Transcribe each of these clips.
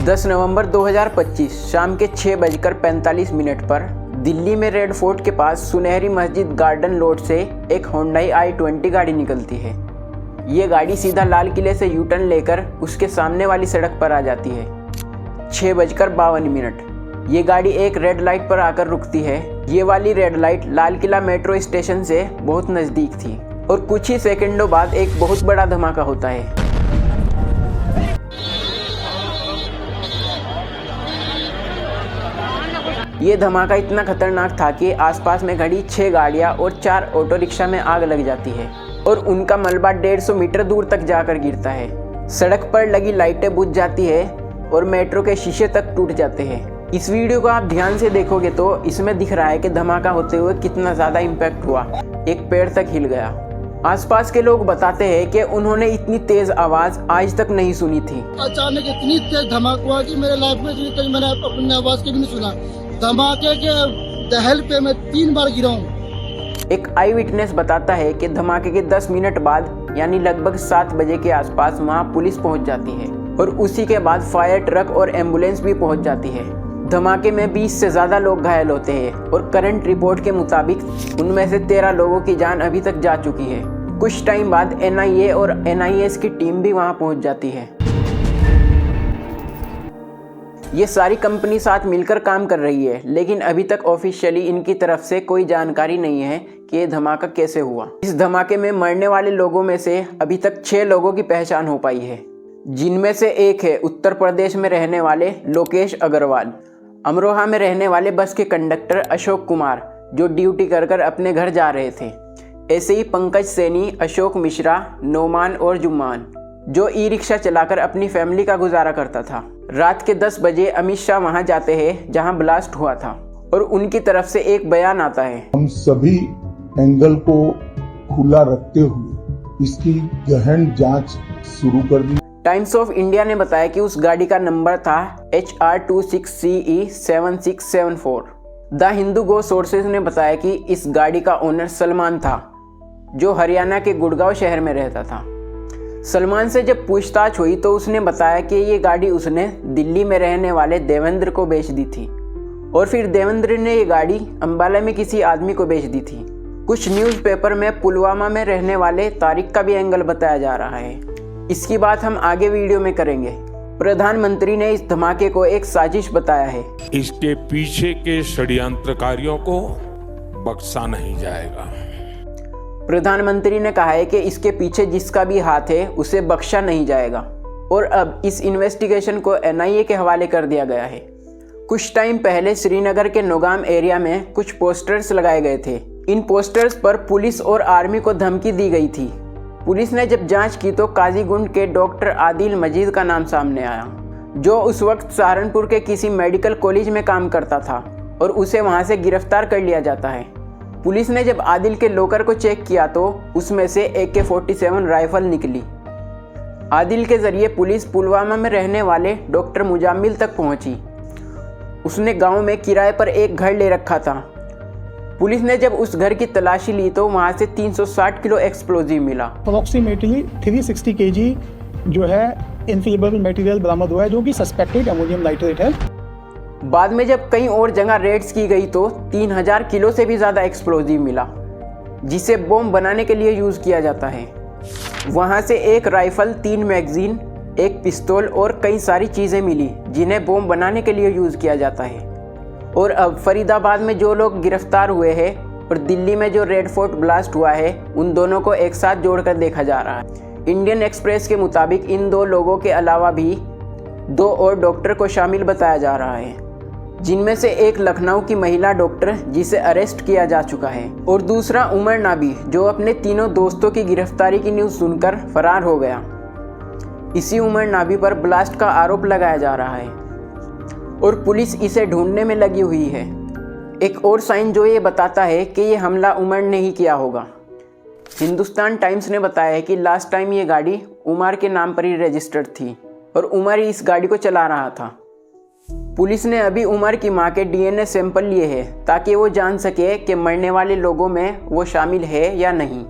10 नवंबर 2025 शाम के 6:45 पर दिल्ली में रेड फोर्ट के पास सुनहरी मस्जिद गार्डन रोड से एक होंडाई i20 गाड़ी निकलती है। ये गाड़ी सीधा लाल किले से यू टर्न लेकर उसके सामने वाली सड़क पर आ जाती है। 6:52 ये गाड़ी एक रेड लाइट पर आकर रुकती है। ये वाली red light Lal Qila metro station से बहुत नज़दीक थी और कुछ ही सेकंडों बाद एक बहुत बड़ा धमाका होता है। ये धमाका इतना खतरनाक था कि आसपास में खड़ी 6 गाड़ियाँ और 4 ऑटो रिक्शा में आग लग जाती है और उनका मलबा 150 मीटर दूर तक जाकर गिरता है। सड़क पर लगी लाइटें बुझ जाती है और मेट्रो के शीशे तक टूट जाते हैं। इस वीडियो को आप ध्यान से देखोगे तो इसमें दिख रहा है कि धमाका होते हुए कितना ज़्यादा इम्पैक्ट हुआ। एक पेड़ तक हिल गया। आसपास के लोग बताते हैं कि उन्होंने इतनी तेज आवाज़ आज तक नहीं सुनी थी। अचानक इतनी तेज धमाका हुआ कि मेरे लाइफ में कहीं मैंने अपनी आवाज़ कभी नहीं सुना। धमाके के दहल पे मैं 3 बार गिरा हूँ। एक आई विटनेस बताता है कि धमाके के 10 मिनट बाद यानी लगभग 7 बजे के आसपास वहाँ पुलिस पहुँच जाती है और उसी के बाद फायर ट्रक और एम्बुलेंस भी पहुँच जाती है। धमाके में 20 से ज़्यादा लोग घायल होते हैं और करंट रिपोर्ट के मुताबिक उनमें से 13 लोगों की जान अभी तक जा चुकी है। कुछ टाइम बाद NIA और NIS की टीम भी वहाँ पहुँच जाती है। ये सारी कंपनी साथ मिलकर काम कर रही है, लेकिन अभी तक ऑफिशियली इनकी तरफ से कोई जानकारी नहीं है कि ये धमाका कैसे हुआ। इस धमाके में मरने वाले लोगों में से अभी तक 6 लोगों की पहचान हो पाई है, जिनमें से एक है उत्तर प्रदेश में रहने वाले लोकेश अग्रवाल, अमरोहा में रहने वाले बस के कंडक्टर अशोक कुमार जो ड्यूटी कर अपने घर जा रहे थे। ऐसे ही पंकज सैनी, अशोक मिश्रा, नोमान और जुम्मान जो ई रिक्शा चलाकर अपनी फैमिली का गुजारा करता था। रात के 10 बजे अमित शाह वहां जाते हैं जहां ब्लास्ट हुआ था और उनकी तरफ से एक बयान आता है। हम सभी एंगल को खुला रखते हुए इसकी गहन जांच शुरू कर दी। टाइम्स ऑफ इंडिया ने बताया कि उस गाड़ी का नंबर था HR26CE 7674। The Hindu go sources ने बताया कि इस गाड़ी का ओनर सलमान था जो हरियाणा के गुड़गांव शहर में रहता था। सलमान से जब पूछताछ हुई तो उसने बताया कि ये गाड़ी उसने दिल्ली में रहने वाले देवेंद्र को बेच दी थी और फिर देवेंद्र ने ये गाड़ी अंबाला में किसी आदमी को बेच दी थी। कुछ न्यूज़पेपर में पुलवामा में रहने वाले तारिक का भी एंगल बताया जा रहा है। इसकी बात हम आगे वीडियो में करेंगे। प्रधानमंत्री ने इस धमाके को एक साजिश बताया है। इसके पीछे के षड्यंत्रकारियों को बख्शा नहीं जाएगा। प्रधानमंत्री ने कहा है कि इसके पीछे जिसका भी हाथ है उसे बख्शा नहीं जाएगा और अब इस इन्वेस्टिगेशन को NIA के हवाले कर दिया गया है। कुछ टाइम पहले श्रीनगर के नौगाम एरिया में कुछ पोस्टर्स लगाए गए थे। इन पोस्टर्स पर पुलिस और आर्मी को धमकी दी गई थी। पुलिस ने जब जांच की तो काजीगुंड के डॉक्टर आदिल मजीद का नाम सामने आया जो उस वक्त सहारनपुर के किसी मेडिकल कॉलेज में काम करता था और उसे वहां से गिरफ्तार कर लिया जाता है। पुलिस ने जब आदिल के लॉकर को चेक किया तो उसमें से AK-47 राइफल निकली। आदिल के जरिए पुलिस पुलवामा में रहने वाले डॉक्टर मुजाम्मिल तक पहुंची। उसने गांव में किराए पर एक घर ले रखा था। पुलिस ने जब उस घर की तलाशी ली तो वहां से 360 किलो एक्सप्लोजिव मिला। अप्रोक्सीमेटली 360 kg जो है इनफ्लेमेबल मटेरियल बरामद हुआ है जो कि सस्पेक्टेड अमोनियम नाइट्रेट है। बाद में जब कई और जगह रेड्स की गई तो 3000 किलो से भी ज़्यादा एक्सप्लोजिव मिला जिसे बम बनाने के लिए यूज़ किया जाता है। वहाँ से एक राइफल, 3 मैगजीन, एक पिस्तौल और कई सारी चीज़ें मिली जिन्हें बम बनाने के लिए यूज़ किया जाता है। और अब फरीदाबाद में जो लोग गिरफ्तार हुए हैं और दिल्ली में जो रेड फोर्ट ब्लास्ट हुआ है उन दोनों को एक साथ जोड़कर देखा जा रहा है। इंडियन एक्सप्रेस के मुताबिक इन 2 लोगों के अलावा भी 2 और डॉक्टर को शामिल बताया जा रहा है, जिनमें से एक लखनऊ की महिला डॉक्टर जिसे अरेस्ट किया जा चुका है और दूसरा उमर नाबी जो अपने तीनों दोस्तों की गिरफ्तारी की न्यूज़ सुनकर फरार हो गया। इसी उमर नाबी पर ब्लास्ट का आरोप लगाया जा रहा है और पुलिस इसे ढूंढने में लगी हुई है। एक और साइन जो ये बताता है कि ये हमला उमर ने ही किया होगा। हिंदुस्तान टाइम्स ने बताया है कि लास्ट टाइम ये गाड़ी उमर के नाम पर ही रजिस्टर्ड थी और उमर ही इस गाड़ी को चला रहा था। पुलिस ने अभी उमर की मां के DNA सैंपल लिए हैं ताकि वो जान सके कि मरने वाले लोगों में वो शामिल है या नहीं।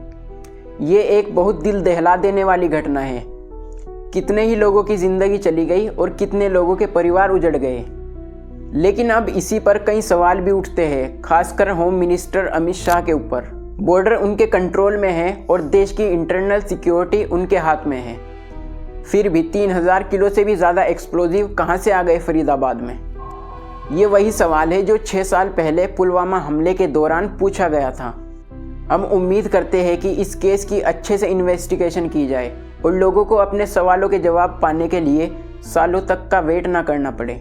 ये एक बहुत दिल दहला देने वाली घटना है कितने ही लोगों की ज़िंदगी चली गई और कितने लोगों के परिवार उजड़ गए। लेकिन अब इसी पर कई सवाल भी उठते हैं, खासकर होम मिनिस्टर अमित शाह के ऊपर। बॉर्डर उनके कंट्रोल में है और देश की इंटरनल सिक्योरिटी उनके हाथ में है। फिर भी 3000 किलो से भी ज़्यादा एक्सप्लोजिव कहाँ से आ गए फरीदाबाद में? ये वही सवाल है जो 6 साल पहले पुलवामा हमले के दौरान पूछा गया था। हम उम्मीद करते हैं कि इस केस की अच्छे से इन्वेस्टिगेशन की जाए और लोगों को अपने सवालों के जवाब पाने के लिए सालों तक का वेट ना करना पड़े।